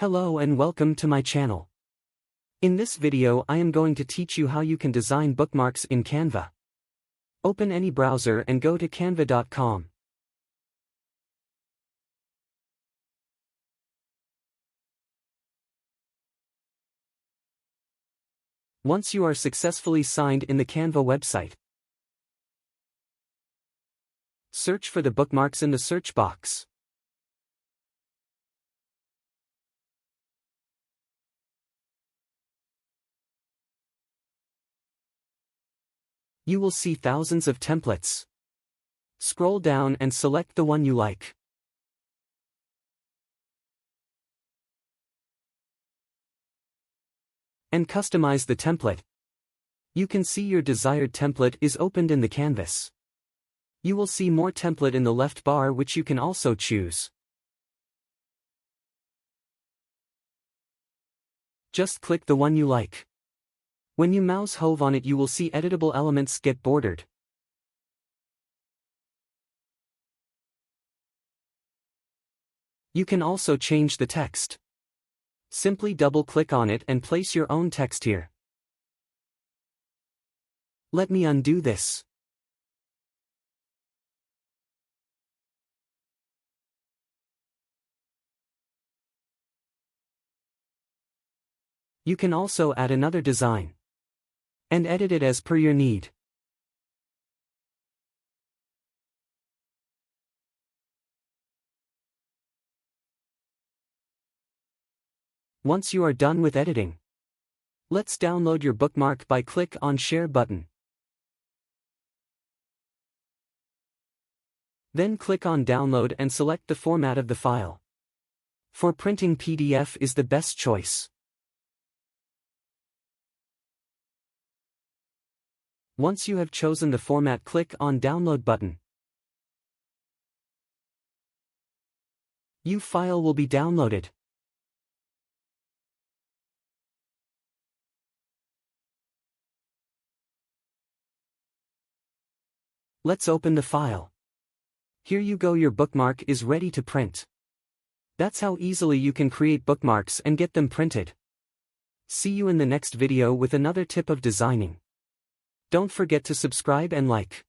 Hello and welcome to my channel. In this video I am going to teach you how you can design bookmarks in Canva. Open any browser and go to canva.com. Once you are successfully signed in the Canva website, search for the bookmarks in the search box. You will see thousands of templates. Scroll down and select the one you like. And customize the template. You can see your desired template is opened in the canvas. You will see more template in the left bar, which you can also choose. Just click the one you like. When you mouse over on it, you will see editable elements get bordered. You can also change the text. Simply double-click on it and place your own text here. Let me undo this. You can also add another design and edit it as per your need. Once you are done with editing, let's download your bookmark by click on Share button. Then click on Download and select the format of the file. For printing, PDF is the best choice. Once you have chosen the format, click on Download button. Your file will be downloaded. Let's open the file. Here you go, your bookmark is ready to print. That's how easily you can create bookmarks and get them printed. See you in the next video with another tip of designing. Don't forget to subscribe and like.